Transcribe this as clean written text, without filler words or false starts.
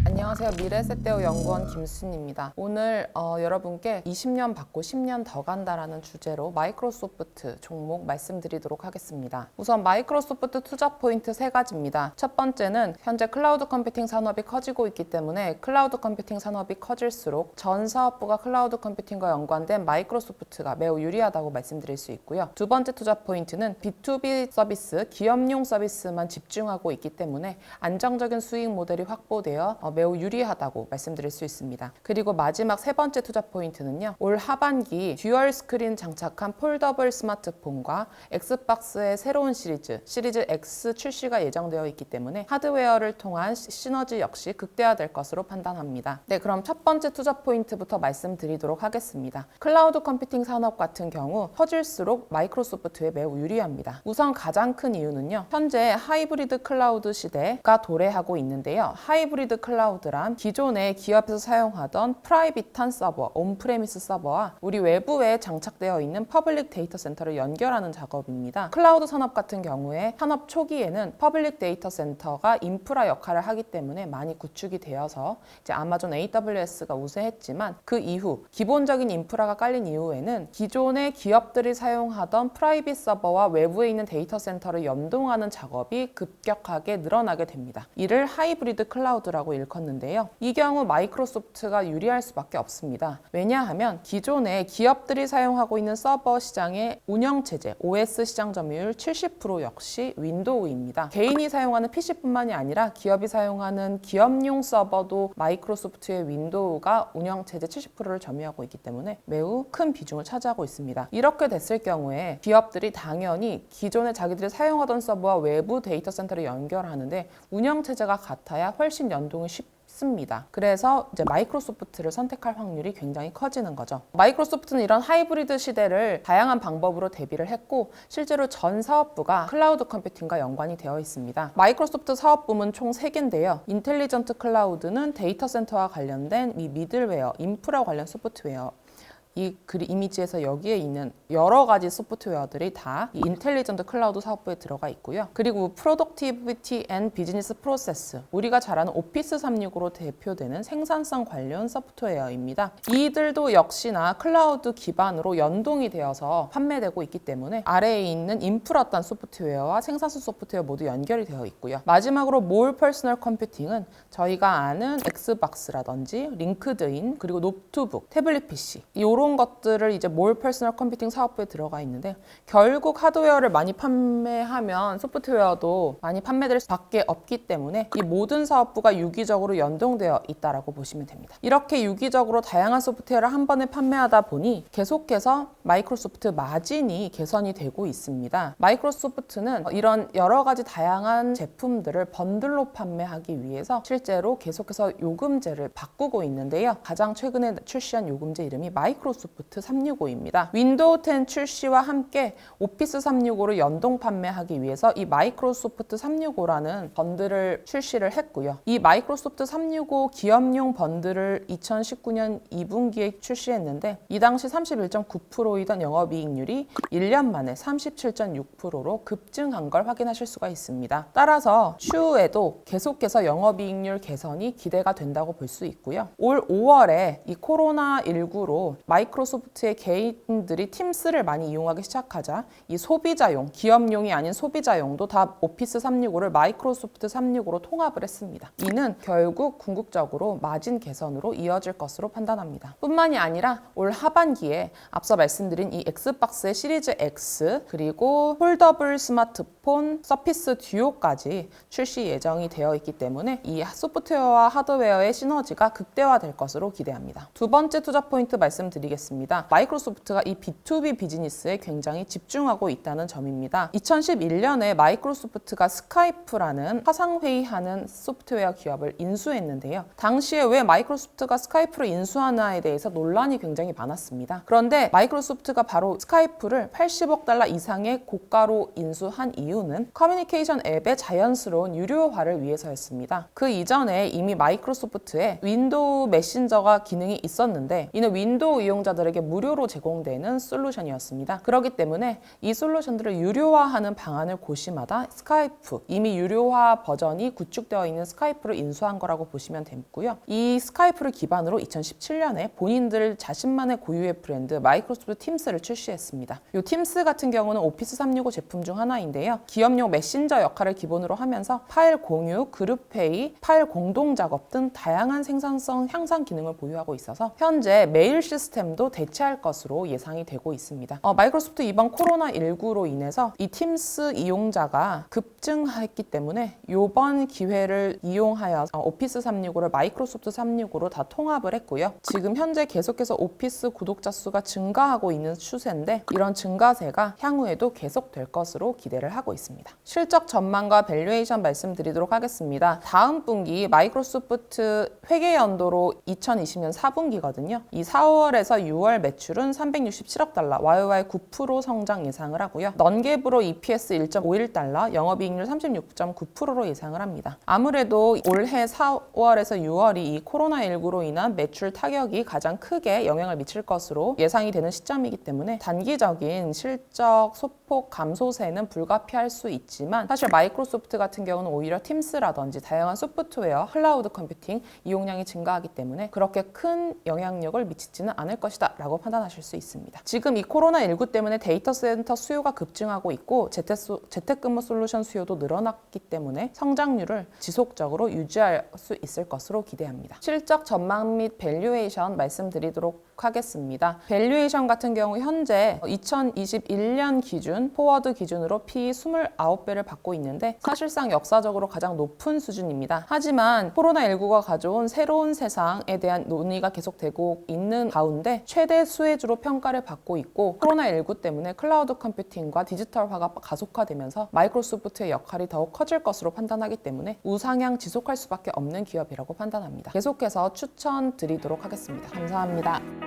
안녕하세요. 미래에셋대우 연구원 김수진입니다. 오늘 여러분께 20년 받고 10년 더 간다라는 주제로 마이크로소프트 종목 말씀드리도록 하겠습니다. 우선 마이크로소프트 투자 포인트 3가지입니다. 첫 번째는 현재 클라우드 컴퓨팅 산업이 커지고 있기 때문에 클라우드 컴퓨팅 산업이 커질수록 전 사업부가 클라우드 컴퓨팅과 연관된 마이크로소프트가 매우 유리하다고 말씀드릴 수 있고요. 두 번째 투자 포인트는 B2B 서비스, 기업용 서비스만 집중하고 있기 때문에 안정적인 수익 모델이 확보되어 매우 유리하다고 말씀드릴 수 있습니다. 그리고 마지막 세 번째 투자 포인트는요. 올 하반기 듀얼 스크린 장착한 폴더블 스마트폰과 엑스박스의 새로운 시리즈 X 출시가 예정되어 있기 때문에 하드웨어를 통한 시너지 역시 극대화될 것으로 판단합니다. 네, 그럼 첫 번째 투자 포인트부터 말씀드리도록 하겠습니다. 클라우드 컴퓨팅 산업 같은 경우 커질수록 마이크로소프트에 매우 유리합니다. 우선 가장 큰 이유는요. 현재 하이브리드 클라우드 시대가 도래하고 있는데요. 하이브리드 클라우드란 기존의 기업에서 사용하던 프라이빗한 서버, 온프레미스 서버와 우리 외부에 장착되어 있는 퍼블릭 데이터 센터를 연결하는 작업입니다. 클라우드 산업 같은 경우에 산업 초기에는 퍼블릭 데이터 센터가 인프라 역할을 하기 때문에 많이 구축이 되어서 이제 아마존 AWS가 우세했지만 그 이후 기본적인 인프라가 깔린 이후에는 기존의 기업들이 사용하던 프라이빗 서버와 외부에 있는 데이터 센터를 연동하는 작업이 급격하게 늘어나게 됩니다. 이를 하이브리드 클라우드라고 일컫는데요. 이 경우 마이크로소프트가 유리할 수밖에 없습니다. 왜냐하면 기존에 기업들이 사용하고 있는 서버 시장의 운영체제, OS 시장 점유율 70% 역시 윈도우입니다. 개인이 사용하는 PC뿐만이 아니라 기업이 사용하는 기업용 서버도 마이크로소프트의 윈도우가 운영체제 70%를 점유하고 있기 때문에 매우 큰 비중을 차지하고 있습니다. 이렇게 됐을 경우에 기업들이 당연히 기존에 자기들이 사용하던 서버와 외부 데이터 센터를 연결하는데 운영체제가 같아야 훨씬 연동이 쉽습니다. 그래서 이제 마이크로소프트를 선택할 확률이 굉장히 커지는 거죠. 마이크로소프트는 이런 하이브리드 시대를 다양한 방법으로 대비를 했고 실제로 전 사업부가 클라우드 컴퓨팅과 연관이 되어 있습니다. 마이크로소프트 사업부문 총 3개인데요. 인텔리전트 클라우드는 데이터 센터와 관련된 이 미들웨어, 인프라 관련 소프트웨어 이 이미지에서 여기에 있는 여러 가지 소프트웨어들이 다 이 인텔리전트 클라우드 사업부에 들어가 있고요. 그리고 프로덕티비티 앤 비즈니스 프로세스, 우리가 잘 아는 오피스 365로 대표되는 생산성 관련 소프트웨어입니다. 이들도 역시나 클라우드 기반으로 연동이 되어서 판매되고 있기 때문에 아래에 있는 인프라 단 소프트웨어와 생산성 소프트웨어 모두 연결이 되어 있고요. 마지막으로 몰 퍼스널 컴퓨팅은 저희가 아는 엑스박스라든지 링크드인, 그리고 노트북, 태블릿 PC 이런 것들을 이제 몰 퍼스널 컴퓨팅 사업부에 들어가 있는데 결국 하드웨어를 많이 판매하면 소프트웨어도 많이 판매될 수밖에 없기 때문에 이 모든 사업부가 유기적으로 연동되어 있다라고 보시면 됩니다. 이렇게 유기적으로 다양한 소프트웨어를 한 번에 판매하다 보니 계속해서 마이크로소프트 마진이 개선이 되고 있습니다. 마이크로소프트는 이런 여러 가지 다양한 제품들을 번들로 판매하기 위해서 실제로 계속해서 요금제를 바꾸고 있는데요. 가장 최근에 출시한 요금제 이름이 마이크로소프트 365입니다. 윈도우 10 출시와 함께 오피스 365를 연동 판매하기 위해서 이 마이크로소프트 365라는 번들을 출시를 했고요. 이 마이크로소프트 365 기업용 번들을 2019년 2분기에 출시했는데 이 당시 31.9%이던 영업이익률이 1년 만에 37.6%로 급증한 걸 확인하실 수가 있습니다. 따라서 추후에도 계속해서 영업이익률 개선이 기대가 된다고 볼 수 있고요. 올 5월에 이 코로나19로 마이크로소프트의 개인들이 팀스를 많이 이용하기 시작하자 이 소비자용, 기업용이 아닌 소비자용도 다 오피스 365를 마이크로소프트 365로 통합을 했습니다. 이는 결국 궁극적으로 마진 개선으로 이어질 것으로 판단합니다. 뿐만이 아니라 올 하반기에 앞서 말씀드린 이 엑스박스의 시리즈 X 그리고 폴더블 스마트폰, 서피스 듀오까지 출시 예정이 되어 있기 때문에 이 소프트웨어와 하드웨어의 시너지가 극대화될 것으로 기대합니다. 두 번째 투자 포인트 말씀드리겠습니다. 마이크로소프트가 이 B2B 비즈니스에 굉장히 집중하고 있다는 점입니다. 2011년에 마이크로소프트가 스카이프라는 화상회의하는 소프트웨어 기업을 인수했는데요. 당시에 왜 마이크로소프트가 스카이프를 인수하나에 대해서 논란이 굉장히 많았습니다. 그런데 마이크로소프트가 바로 스카이프를 80억 달러 이상의 고가로 인수한 이유는 커뮤니케이션 앱의 자연스러운 유료화를 위해서였습니다. 그 이전에 이미 마이크로소프트에 윈도우 메신저가 기능이 있었는데 이는 윈도우 이용 이용자들에게 무료로 제공되는 솔루션이었습니다. 그렇기 때문에 이 솔루션들을 유료화하는 방안을 고시마다 스카이프, 이미 유료화 버전이 구축되어 있는 스카이프를 인수한 거라고 보시면 되고요. 이 스카이프를 기반으로 2017년에 본인들 자신만의 고유의 브랜드 마이크로소프트 팀스를 출시했습니다. 이 팀스 같은 경우는 오피스 365 제품 중 하나인데요. 기업용 메신저 역할을 기본으로 하면서 파일 공유, 그룹 회의, 파일 공동 작업 등 다양한 생산성 향상 기능을 보유하고 있어서 현재 메일 시스템도 대체할 것으로 예상이 되고 있습니다. 마이크로소프트 이번 코로나19로 인해서 이 팀스 이용자가 급증했기 때문에 이번 기회를 이용하여 오피스 365를 마이크로소프트 365로 다 통합을 했고요. 지금 현재 계속해서 오피스 구독자 수가 증가하고 있는 추세인데 이런 증가세가 향후에도 계속될 것으로 기대를 하고 있습니다. 실적 전망과 밸류에이션 말씀드리도록 하겠습니다. 다음 분기 마이크로소프트 회계 연도로 2020년 4분기거든요. 이 4월에서 6월 매출은 367억 달러, YOY 9% 성장 예상을 하고요. 넌갭으로 EPS 1.51달러, 영업이익률 36.9%로 예상을 합니다. 아무래도 올해 4월에서 6월이 이 코로나19로 인한 매출 타격이 가장 크게 영향을 미칠 것으로 예상이 되는 시점이기 때문에 단기적인 실적 소폭 감소세는 불가피할 수 있지만 사실 마이크로소프트 같은 경우는 오히려 팀스라든지 다양한 소프트웨어, 클라우드 컴퓨팅 이용량이 증가하기 때문에 그렇게 큰 영향력을 미치지는 않을 것이다 라고 판단하실 수 있습니다. 지금 이 코로나19 때문에 데이터 센터 수요가 급증하고 있고 재택근무 솔루션 수요도 늘어났기 때문에 성장률을 지속적으로 유지할 수 있을 것으로 기대합니다. 실적 전망 및 밸류에이션 말씀드리도록 하겠습니다. 밸류에이션 같은 경우 현재 2021년 기준 포워드 기준으로 P 29배를 받고 있는데 사실상 역사적으로 가장 높은 수준입니다. 하지만 코로나19가 가져온 새로운 세상에 대한 논의가 계속되고 있는 가운데 최대 수혜주로 평가를 받고 있고 코로나19 때문에 클라우드 컴퓨팅과 디지털화가 가속화되면서 마이크로소프트의 역할이 더욱 커질 것으로 판단하기 때문에 우상향 지속할 수밖에 없는 기업이라고 판단합니다. 계속해서 추천드리도록 하겠습니다. 감사합니다.